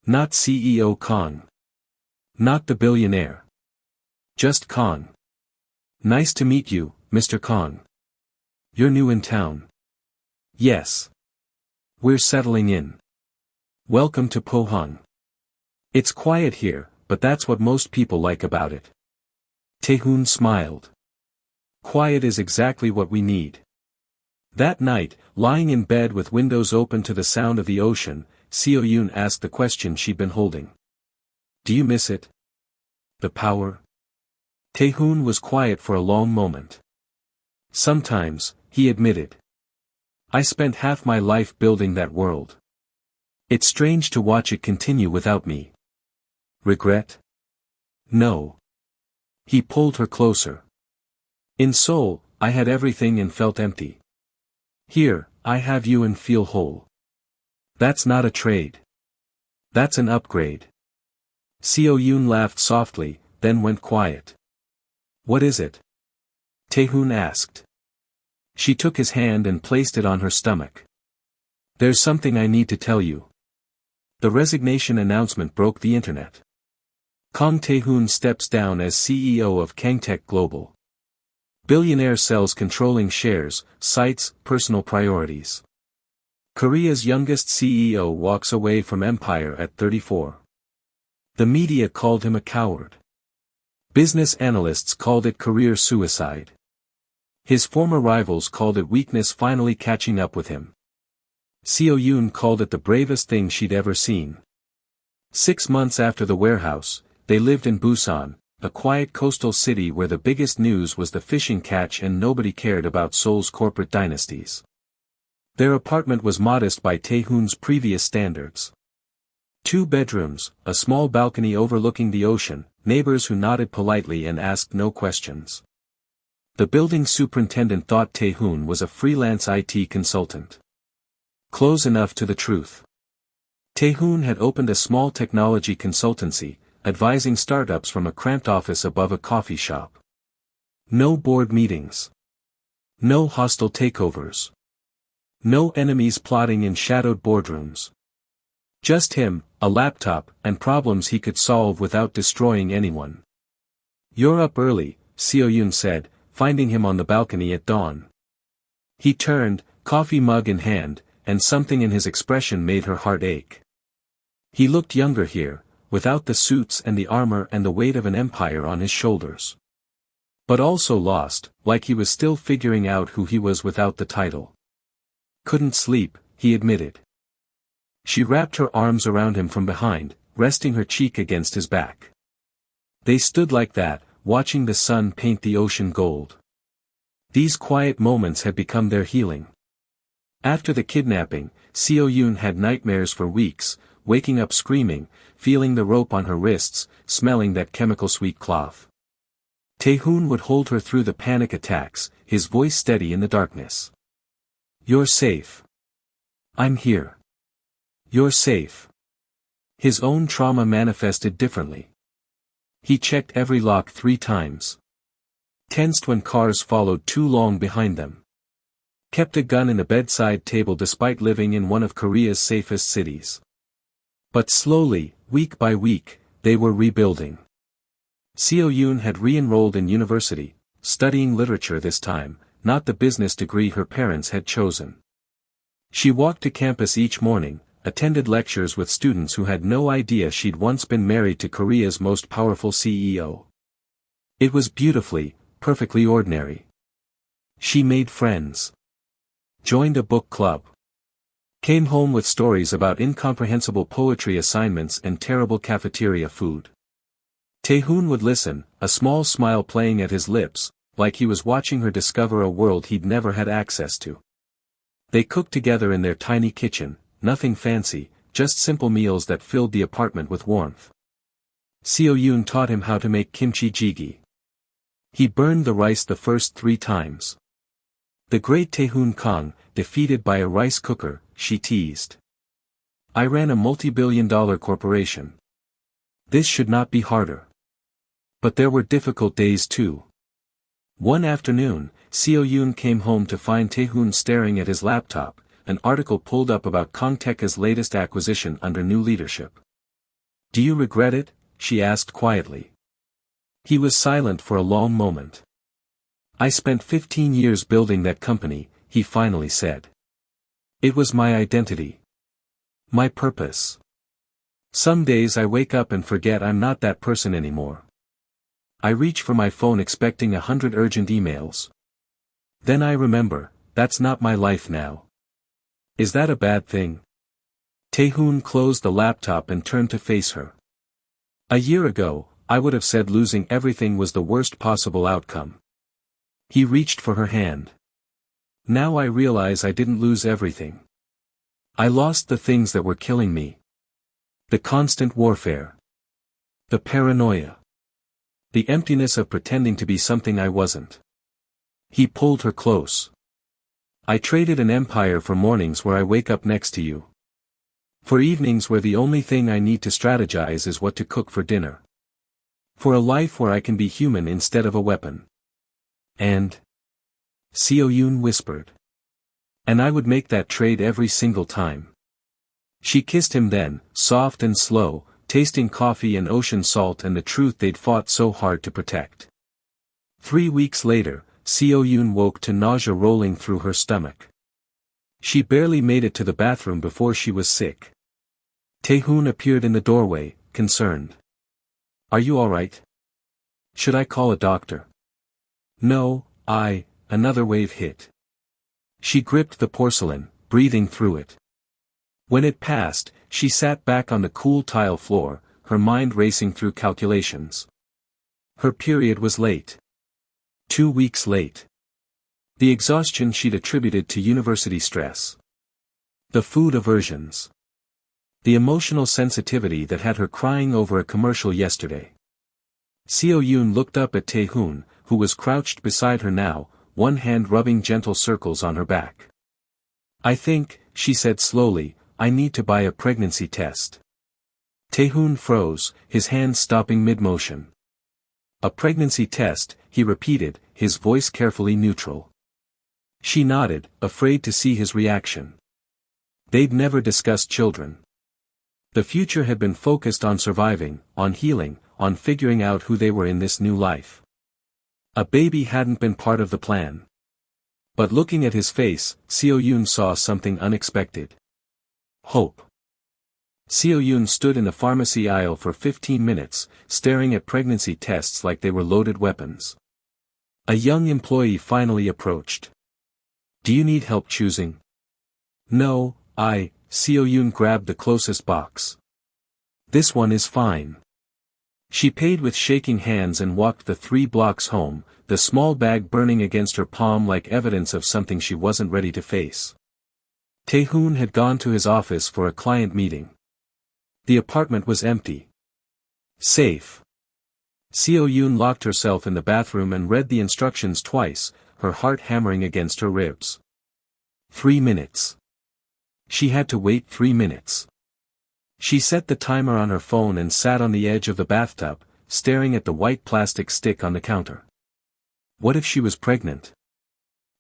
Not CEO Kang. Not the billionaire. Just Kang. Nice to meet you, Mr. Kang. You're new in town. Yes. We're settling in. Welcome to Pohang. It's quiet here, but that's what most people like about it. Tae-hoon smiled. Quiet is exactly what we need. That night, lying in bed with windows open to the sound of the ocean, Seo-yoon asked the question she'd been holding. Do you miss it? The power? Tae-hoon was quiet for a long moment. Sometimes, he admitted. I spent half my life building that world. It's strange to watch it continue without me. Regret? No. He pulled her closer. In Seoul, I had everything and felt empty. Here, I have you and feel whole. That's not a trade. That's an upgrade. Seo-yoon laughed softly, then went quiet. What is it? Tae-hoon asked. She took his hand and placed it on her stomach. There's something I need to tell you. The resignation announcement broke the internet. Kang Tae-hoon steps down as CEO of Kangtech Global. Billionaire sells controlling shares, sites, personal priorities. Korea's youngest CEO walks away from empire at 34. The media called him a coward. Business analysts called it career suicide. His former rivals called it weakness finally catching up with him. Seo-yoon called it the bravest thing she'd ever seen. 6 months after the warehouse, they lived in Busan, a quiet coastal city where the biggest news was the fishing catch and nobody cared about Seoul's corporate dynasties. Their apartment was modest by Tae-hoon's previous standards. 2 bedrooms, a small balcony overlooking the ocean, neighbors who nodded politely and asked no questions. The building superintendent thought Tae-hoon was a freelance IT consultant. Close enough to the truth. Tae-hoon had opened a small technology consultancy, advising startups from a cramped office above a coffee shop. No board meetings. No hostile takeovers. No enemies plotting in shadowed boardrooms. Just him, a laptop, and problems he could solve without destroying anyone. You're up early, Seo-yoon said, finding him on the balcony at dawn. He turned, coffee mug in hand, and something in his expression made her heart ache. He looked younger here, without the suits and the armor and the weight of an empire on his shoulders. But also lost, like he was still figuring out who he was without the title. Couldn't sleep, he admitted. She wrapped her arms around him from behind, resting her cheek against his back. They stood like that, watching the sun paint the ocean gold. These quiet moments had become their healing. After the kidnapping, Seo-yoon had nightmares for weeks, waking up screaming, feeling the rope on her wrists, smelling that chemical-sweet cloth. Tae-hoon would hold her through the panic attacks, his voice steady in the darkness. You're safe. I'm here. You're safe. His own trauma manifested differently. He checked every lock 3 times. Tensed when cars followed too long behind them. Kept a gun in the bedside table despite living in one of Korea's safest cities. But slowly, week by week, they were rebuilding. Seo-yoon had re-enrolled in university, studying literature this time, not the business degree her parents had chosen. She walked to campus each morning, attended lectures with students who had no idea she'd once been married to Korea's most powerful CEO. It was beautifully, perfectly ordinary. She made friends. Joined a book club. Came home with stories about incomprehensible poetry assignments and terrible cafeteria food. Tae-hoon would listen, a small smile playing at his lips, like he was watching her discover a world he'd never had access to. They cooked together in their tiny kitchen, nothing fancy, just simple meals that filled the apartment with warmth. Seo-yoon taught him how to make kimchi jjigae. He burned the rice the first 3 times. The great Tae-hoon Kang, defeated by a rice cooker, she teased. I ran a multi-billion-dollar corporation. This should not be harder. But there were difficult days too. One afternoon, Seo-yoon came home to find Tae-hoon staring at his laptop. An article pulled up about Kangtaek's latest acquisition under new leadership. "Do you regret it?" she asked quietly. He was silent for a long moment. "I spent 15 years building that company," he finally said. "It was my identity. My purpose. Some days I wake up and forget I'm not that person anymore. I reach for my phone expecting 100 urgent emails. Then I remember, that's not my life now. Is that a bad thing?" Tae-hoon closed the laptop and turned to face her. "A year ago, I would have said losing everything was the worst possible outcome." He reached for her hand. "Now I realize I didn't lose everything. I lost the things that were killing me. The constant warfare. The paranoia. The emptiness of pretending to be something I wasn't." He pulled her close. "I traded an empire for mornings where I wake up next to you. For evenings where the only thing I need to strategize is what to cook for dinner. For a life where I can be human instead of a weapon. And," Seo-yoon whispered, "and I would make that trade every single time." She kissed him then, soft and slow, tasting coffee and ocean salt and the truth they'd fought so hard to protect. 3 weeks later, Seo-yoon woke to nausea rolling through her stomach. She barely made it to the bathroom before she was sick. Tae-hoon appeared in the doorway, concerned. "Are you alright? Should I call a doctor?" "No, another wave hit." She gripped the porcelain, breathing through it. When it passed, she sat back on the cool tile floor, her mind racing through calculations. Her period was late. 2 weeks late. The exhaustion she'd attributed to university stress. The food aversions. The emotional sensitivity that had her crying over a commercial yesterday. Seo-yoon looked up at Tae-hoon, who was crouched beside her now, one hand rubbing gentle circles on her back. "I think," she said slowly, "I need to buy a pregnancy test." Tae-hoon froze, his hand stopping mid-motion. "A pregnancy test," he repeated, his voice carefully neutral. She nodded, afraid to see his reaction. They'd never discussed children. The future had been focused on surviving, on healing, on figuring out who they were in this new life. A baby hadn't been part of the plan. But looking at his face, Seo-yoon saw something unexpected. Hope. Seo-yoon stood in the pharmacy aisle for 15 minutes, staring at pregnancy tests like they were loaded weapons. A young employee finally approached. "Do you need help choosing?" "No, Seo-yoon grabbed the closest box. "This one is fine." She paid with shaking hands and walked the 3 blocks home, the small bag burning against her palm like evidence of something she wasn't ready to face. Tae-hoon had gone to his office for a client meeting. The apartment was empty. Safe. Seo-yoon locked herself in the bathroom and read the instructions twice, her heart hammering against her ribs. 3 minutes. She had to wait 3 minutes. She set the timer on her phone and sat on the edge of the bathtub, staring at the white plastic stick on the counter. What if she was pregnant?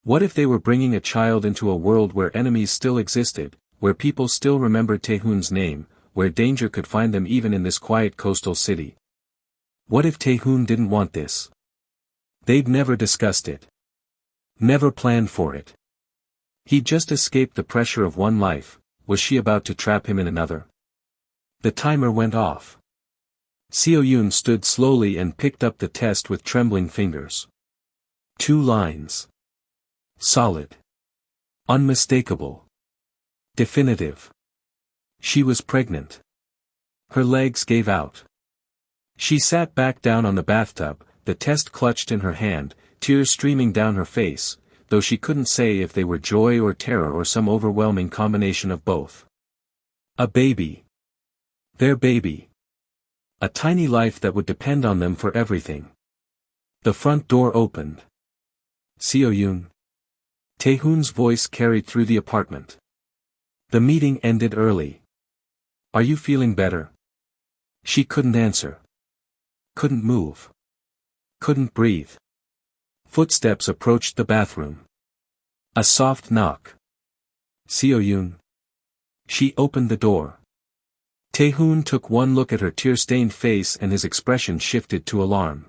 What if they were bringing a child into a world where enemies still existed, where people still remembered Tae-hoon's name, where danger could find them even in this quiet coastal city? What if Tae-hoon didn't want this? They'd never discussed it. Never planned for it. He'd just escaped the pressure of one life. Was she about to trap him in another? The timer went off. Seo-yoon stood slowly and picked up the test with trembling fingers. 2 lines. Solid. Unmistakable. Definitive. She was pregnant. Her legs gave out. She sat back down on the bathtub, the test clutched in her hand, tears streaming down her face, though she couldn't say if they were joy or terror or some overwhelming combination of both. A baby. Their baby. A tiny life that would depend on them for everything. The front door opened. Seo-yoon. Tae-hoon's voice carried through the apartment. The meeting ended early. Are you feeling better? She couldn't answer. Couldn't move. Couldn't breathe. Footsteps approached the bathroom. A soft knock. Seo-yoon. She opened the door. Tae-hoon took one look at her tear-stained face and his expression shifted to alarm.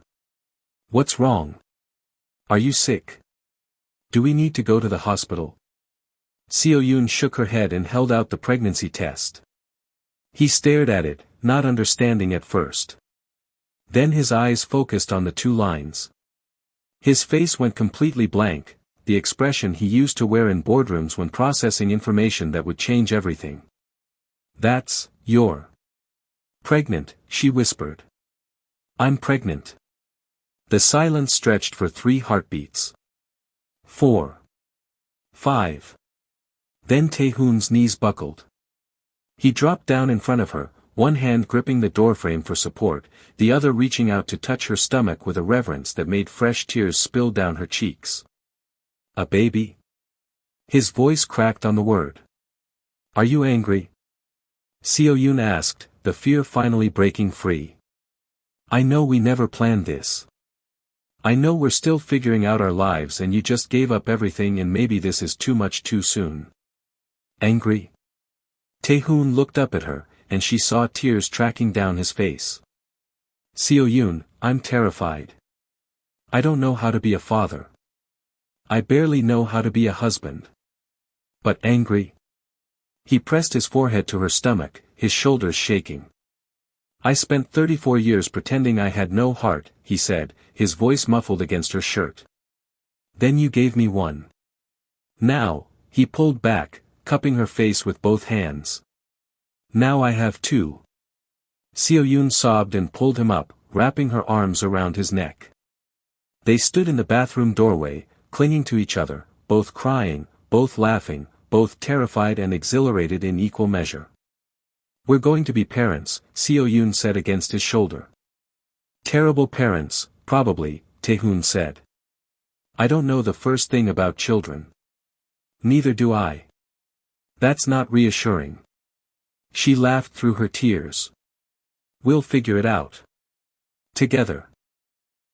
What's wrong? Are you sick? Do we need to go to the hospital? Seo-yoon shook her head and held out the pregnancy test. He stared at it, not understanding at first. Then his eyes focused on the two lines. His face went completely blank, the expression he used to wear in boardrooms when processing information that would change everything. You're pregnant, she whispered. I'm pregnant. The silence stretched for 3 heartbeats. 4. 5. Then Tae-hoon's knees buckled. He dropped down in front of her, one hand gripping the doorframe for support, the other reaching out to touch her stomach with a reverence that made fresh tears spill down her cheeks. A baby? His voice cracked on the word. Are you angry? Seo-yoon asked, the fear finally breaking free. I know we never planned this. I know we're still figuring out our lives and you just gave up everything and maybe this is too much too soon. Angry? Tae-hoon looked up at her, and she saw tears tracking down his face. Seo-yoon, I'm terrified. I don't know how to be a father. I barely know how to be a husband. But angry? He pressed his forehead to her stomach, his shoulders shaking. I spent 34 years pretending I had no heart, he said, his voice muffled against her shirt. Then you gave me one. Now, he pulled back, cupping her face with both hands. Now I have 2. Seo-yoon sobbed and pulled him up, wrapping her arms around his neck. They stood in the bathroom doorway, clinging to each other, both crying, both laughing, both terrified and exhilarated in equal measure. We're going to be parents, Seo-yoon said against his shoulder. Terrible parents, probably, Tae-hoon said. I don't know the first thing about children. Neither do I. That's not reassuring. She laughed through her tears. We'll figure it out. Together.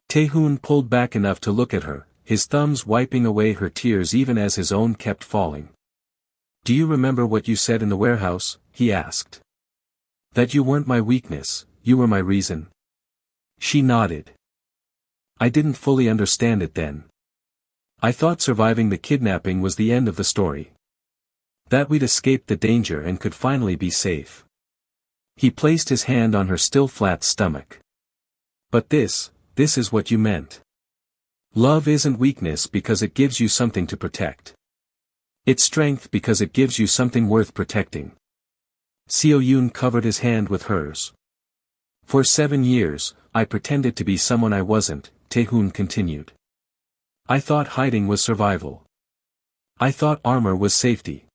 Tae-hoon pulled back enough to look at her, his thumbs wiping away her tears even as his own kept falling. Do you remember what you said in the warehouse? He asked. That you weren't my weakness, you were my reason. She nodded. I didn't fully understand it then. I thought surviving the kidnapping was the end of the story. That we'd escaped the danger and could finally be safe. He placed his hand on her still flat stomach. But this is what you meant. Love isn't weakness because it gives you something to protect. It's strength because it gives you something worth protecting. Seo-yoon covered his hand with hers. For 7 years, I pretended to be someone I wasn't, Tae-hoon continued. I thought hiding was survival. I thought armor was safety.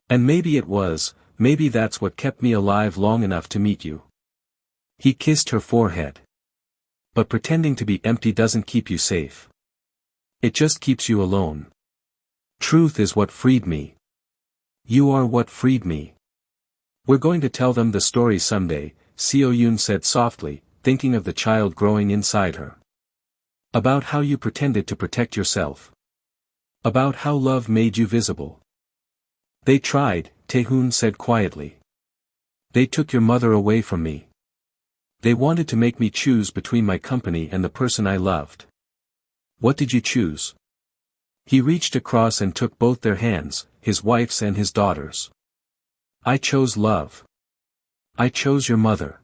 And maybe it was, maybe that's what kept me alive long enough to meet you. He kissed her forehead. But pretending to be empty doesn't keep you safe. It just keeps you alone. Truth is what freed me. You are what freed me. We're going to tell them the story someday, Seo-yoon said softly, thinking of the child growing inside her. About how you pretended to protect yourself. About how love made you visible. They tried, Tae-hoon said quietly. They took your mother away from me. They wanted to make me choose between my company and the person I loved. What did you choose? He reached across and took both their hands, his wife's and his daughter's. I chose love. I chose your mother.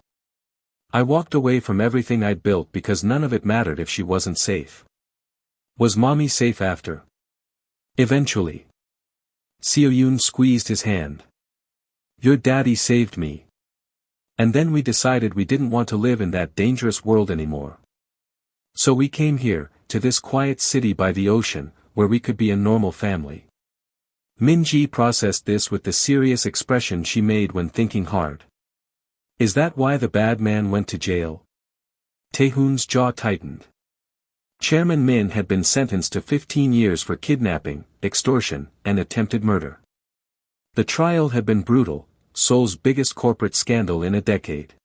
I walked away from everything I'd built because none of it mattered if she wasn't safe. Was mommy safe after? Eventually. Seo-yoon squeezed his hand. Your daddy saved me. And then we decided we didn't want to live in that dangerous world anymore. So we came here, to this quiet city by the ocean, where we could be a normal family. Min-ji processed this with the serious expression she made when thinking hard. Is that why the bad man went to jail? Tae-hoon's jaw tightened. Chairman Min had been sentenced to 15 years for kidnapping, extortion, and attempted murder. The trial had been brutal, Seoul's biggest corporate scandal in a decade.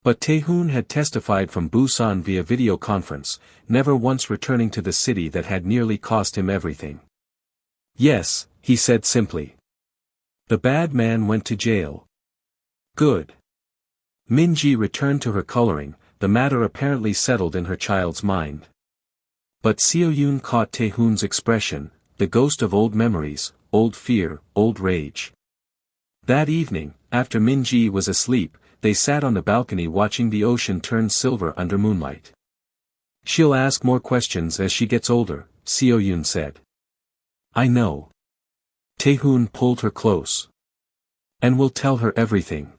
But Tae-hoon had testified from Busan via video conference, never once returning to the city that had nearly cost him everything. Yes, he said simply. The bad man went to jail. Good. Min-ji returned to her coloring, the matter apparently settled in her child's mind. But Seo-yoon caught Tae-hoon's expression, the ghost of old memories, old fear, old rage. That evening, after Min-ji was asleep, they sat on the balcony watching the ocean turn silver under moonlight. She'll ask more questions as she gets older, Seo-yoon said. I know. Tae-hoon pulled her close. And we'll tell her everything.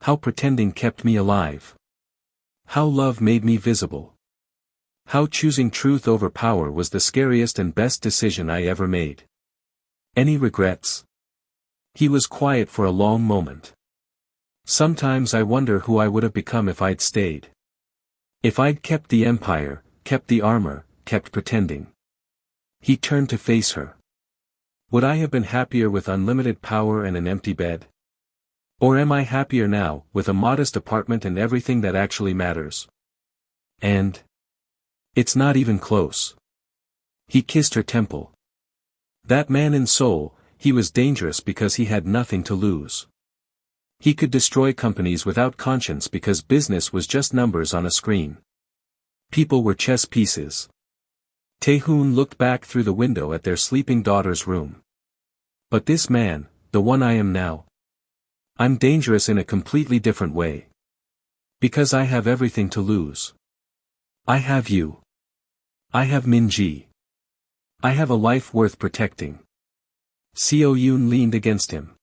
How pretending kept me alive. How love made me visible. How choosing truth over power was the scariest and best decision I ever made. Any regrets? He was quiet for a long moment. Sometimes I wonder who I would have become if I'd stayed. If I'd kept the empire, kept the armor, kept pretending. He turned to face her. Would I have been happier with unlimited power and an empty bed? Or am I happier now, with a modest apartment and everything that actually matters? And it's not even close. He kissed her temple. That man in Seoul, he was dangerous because he had nothing to lose. He could destroy companies without conscience because business was just numbers on a screen. People were chess pieces. Tae-hoon looked back through the window at their sleeping daughter's room. But this man, the one I am now. I'm dangerous in a completely different way. Because I have everything to lose. I have you. I have Min-ji. I have a life worth protecting. Seo-yoon leaned against him.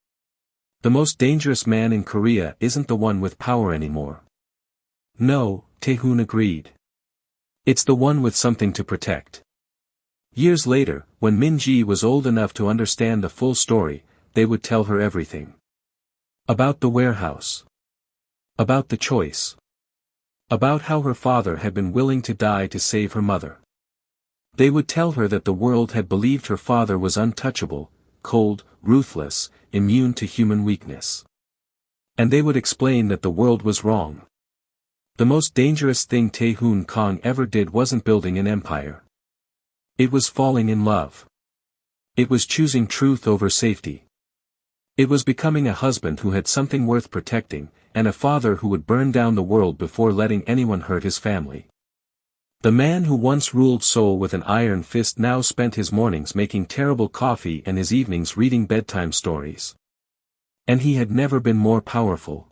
The most dangerous man in Korea isn't the one with power anymore. No, Tae-hoon agreed. It's the one with something to protect. Years later, when Min-ji was old enough to understand the full story, they would tell her everything. About the warehouse. About the choice. About how her father had been willing to die to save her mother. They would tell her that the world had believed her father was untouchable, cold, ruthless, immune to human weakness. And they would explain that the world was wrong. The most dangerous thing Tae-hoon Kang ever did wasn't building an empire. It was falling in love. It was choosing truth over safety. It was becoming a husband who had something worth protecting, and a father who would burn down the world before letting anyone hurt his family. The man who once ruled Seoul with an iron fist now spent his mornings making terrible coffee and his evenings reading bedtime stories. And he had never been more powerful.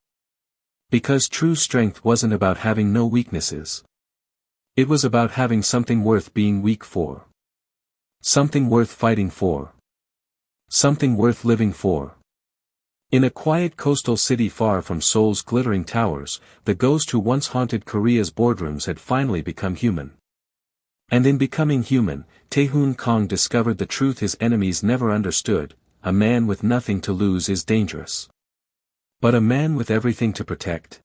Because true strength wasn't about having no weaknesses. It was about having something worth being weak for. Something worth fighting for. Something worth living for. In a quiet coastal city far from Seoul's glittering towers, the ghost who once haunted Korea's boardrooms had finally become human. And in becoming human, Tae-hoon Kang discovered the truth his enemies never understood: a man with nothing to lose is dangerous. But a man with everything to protect?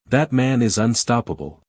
That man is unstoppable.